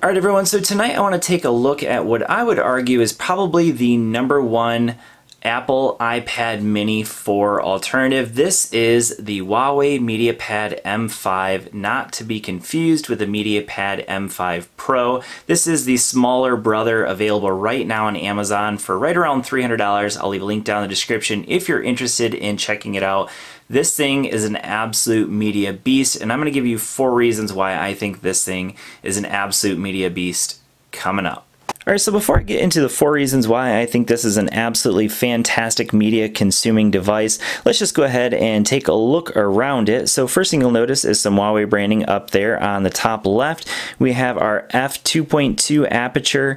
Alright everyone, so tonight I want to take a look at what I would argue is probably the #1 Apple iPad mini 4 alternative. This is the Huawei MediaPad M5, not to be confused with the MediaPad M5 Pro. This is the smaller brother, available right now on Amazon for right around $300. I'll leave a link down in the description if you're interested in checking it out. This thing is an absolute media beast, and I'm going to give you 4 reasons why I think this thing is an absolute media beast coming up. Alright, so before I get into the 4 reasons why I think this is an absolutely fantastic media consuming device, let's just go ahead and take a look around it. So first thing you'll notice is some Huawei branding up there on the top left. We have our f2.2 aperture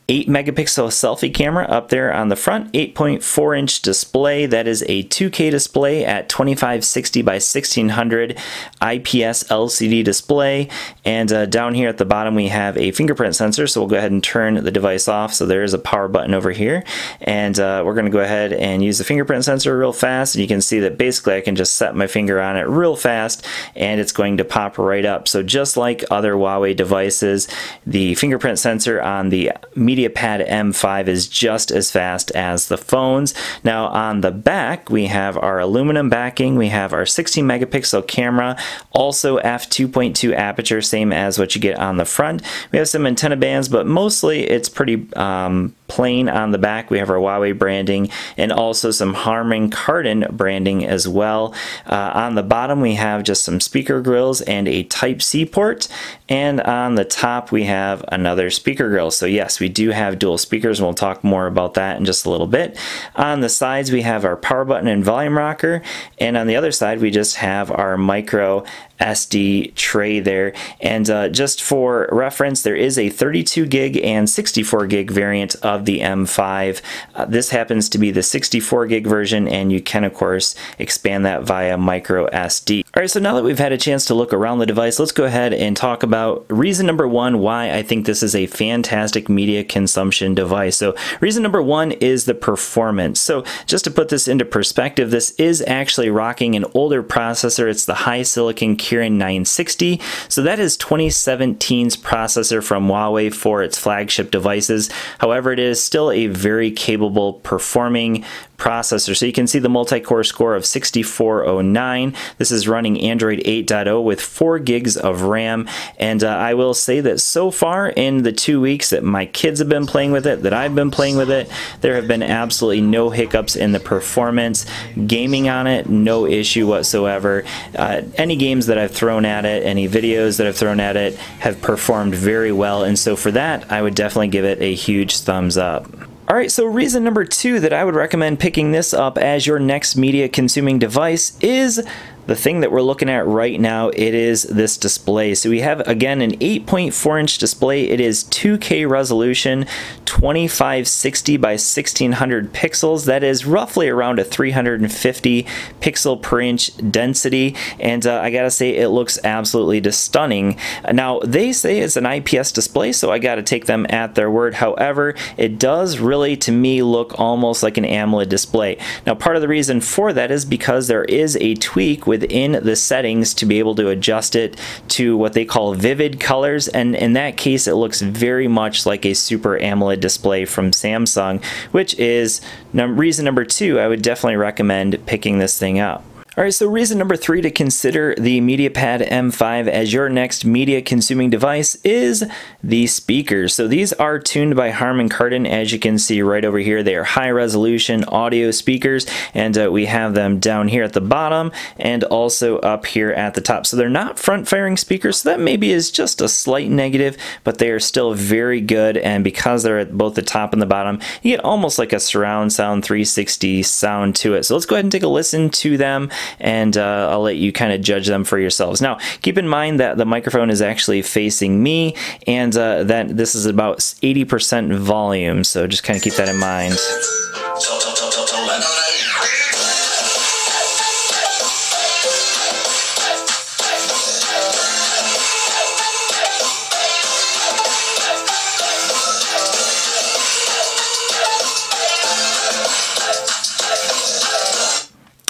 8-megapixel selfie camera up there on the front, 8.4-inch display. That is a 2K display at 2560 by 1600 IPS LCD display. And down here at the bottom we have a fingerprint sensor, so we'll go ahead and turn the device off. So there is a power button over here, and we're going to go ahead and use the fingerprint sensor real fast, and you can see that basically I can just set my finger on it real fast and it's going to pop right up. So just like other Huawei devices, the fingerprint sensor on the MediaPad M5 is just as fast as the phones. Now on the back we have our aluminum backing, we have our 16 megapixel camera, also f2.2 aperture, same as what you get on the front. We have some antenna bands, but mostly it's pretty plain on the back. We have our Huawei branding and also some Harman Kardon branding as well. On the bottom we have just some speaker grills and a Type-C port, and on the top we have another speaker grill. So yes, we do have dual speakers, and we'll talk more about that in just a little bit. On the sides we have our power button and volume rocker, and on the other side we just have our micro SD tray there. And just for reference, there is a 32 gig and 64 gig variant of the M5. This happens to be the 64 gig version, and you can of course expand that via micro SD. Alright, so now that we've had a chance to look around the device, let's go ahead and talk about reason #1 why I think this is a fantastic media consumption device. So reason #1 is the performance. So just to put this into perspective, this is actually rocking an older processor. It's the high silicon Kirin 960. So that is 2017's processor from Huawei for its flagship devices. However, it is still a very capable performing processor. So you can see the multi-core score of 6409. This is running Android 8.0 with 4 gigs of RAM, and I will say that so far in the 2 weeks that my kids have been playing with it, that I've been playing with it, there have been absolutely no hiccups in the performance. Gaming on it, no issue whatsoever. Any games that I've thrown at it, any videos that I've thrown at it have performed very well, and so for that I would definitely give it a huge thumbs up. Alright, so reason #2 that I would recommend picking this up as your next media consuming device is the thing that we're looking at right now. It is this display. So we have, again, an 8.4-inch display. It is 2K resolution, 2560 by 1600 pixels. That is roughly around a 350 pixel per inch density, and I gotta say it looks absolutely stunning. Now they say it's an IPS display, so I gotta take them at their word. However, it does really, to me, look almost like an AMOLED display. Now part of the reason for that is because there is a tweak within the settings to be able to adjust it to what they call vivid colors, and in that case it looks very much like a Super AMOLED display from Samsung, which is reason #2 I would definitely recommend picking this thing up. Alright, so reason #3 to consider the MediaPad M5 as your next media consuming device is the speakers. So these are tuned by Harman Kardon, as you can see right over here. They are high resolution audio speakers, and we have them down here at the bottom and also up here at the top. So they're not front firing speakers, so that maybe is just a slight negative, but they are still very good, and because they're at both the top and the bottom, you get almost like a surround sound 360 sound to it. So let's go ahead and take a listen to them, and I'll let you kind of judge them for yourselves. Now, keep in mind that the microphone is actually facing me, and that this is about 80% volume, so just kind of keep that in mind.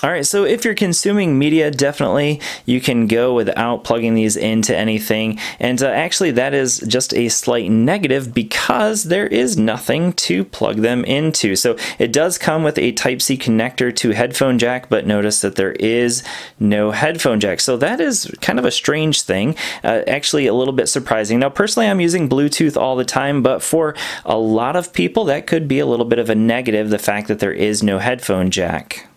Alright, Alright, so if you're consuming media, definitely you can go without plugging these into anything, and actually that is just a slight negative because there is nothing to plug them into. So it does come with a Type-C connector to headphone jack, but notice that there is no headphone jack. So that is kind of a strange thing, actually a little bit surprising. Now personally I'm using Bluetooth all the time, but for a lot of people that could be a little bit of a negative, the fact that there is no headphone jack.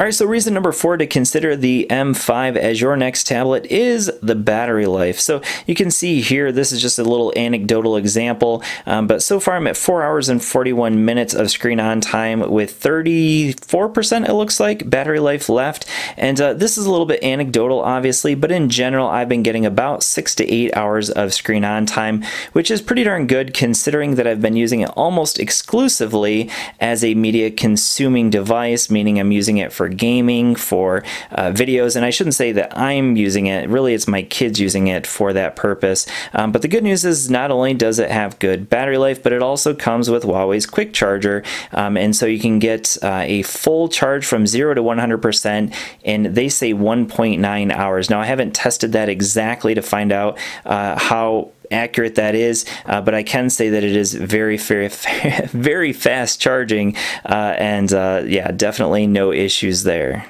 Alright, so reason number 4 to consider the M5 as your next tablet is the battery life. So you can see here, this is just a little anecdotal example, but so far I'm at 4 hours and 41 minutes of screen on time with 34% it looks like battery life left. And this is a little bit anecdotal obviously, but in general I've been getting about 6 to 8 hours of screen on time, which is pretty darn good considering that I've been using it almost exclusively as a media consuming device, meaning I'm using it for gaming, for videos, and I shouldn't say that I'm using it, really it's my kids using it for that purpose. But the good news is not only does it have good battery life, but it also comes with Huawei's quick charger, and so you can get a full charge from 0 to 100%, and they say 1.9 hours. Now I haven't tested that exactly to find out how accurate that is, but I can say that it is very, very, very fast charging, and yeah, definitely no issues there.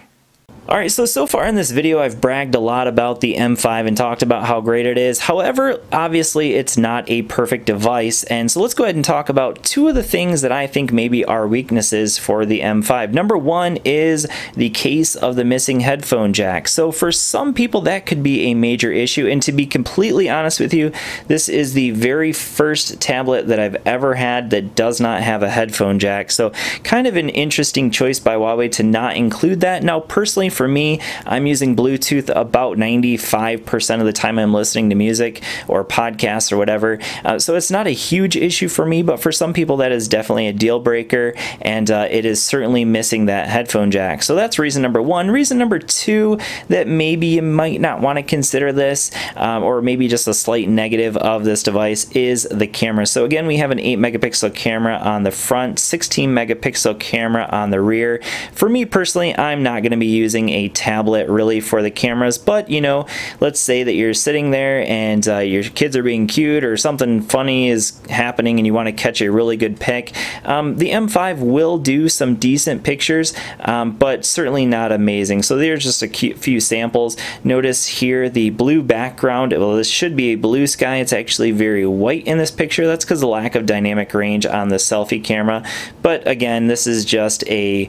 Alright, so far in this video I've bragged a lot about the M5 and talked about how great it is. However, obviously it's not a perfect device, and so let's go ahead and talk about two of the things that I think maybe are weaknesses for the M5. Number one is the case of the missing headphone jack. So for some people that could be a major issue, and to be completely honest with you, this is the very first tablet that I've ever had that does not have a headphone jack. So kind of an interesting choice by Huawei to not include that. Now personally, for me, I'm using Bluetooth about 95% of the time I'm listening to music or podcasts or whatever, so it's not a huge issue for me, but for some people that is definitely a deal breaker, and it is certainly missing that headphone jack. So that's reason number one. Reason number two that maybe you might not want to consider this, or maybe just a slight negative of this device, is the camera. So again, we have an 8 megapixel camera on the front, 16 megapixel camera on the rear. For me personally, I'm not going to be using a tablet really for the cameras, but you know, let's say that you're sitting there and your kids are being cute or something funny is happening and you want to catch a really good pic. The M5 will do some decent pictures, but certainly not amazing. So there's just a few samples. Notice here the blue background. Well, this should be a blue sky. It's actually very white in this picture. That's because of the lack of dynamic range on the selfie camera. But again, this is just a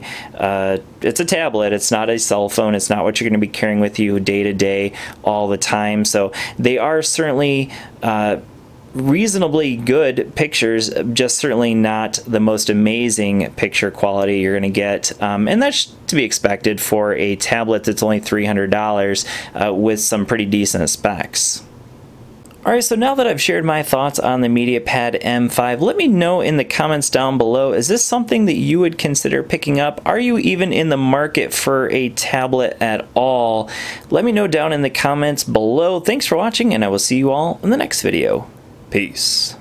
it's a tablet. It's not a cell phone. It's not what you're going to be carrying with you day to day all the time. So they are certainly reasonably good pictures, just certainly not the most amazing picture quality you're going to get, and that's to be expected for a tablet that's only $300 with some pretty decent specs. Alright, so now that I've shared my thoughts on the MediaPad M5, let me know in the comments down below, is this something that you would consider picking up? Are you even in the market for a tablet at all? Let me know down in the comments below. Thanks for watching, and I will see you all in the next video. Peace.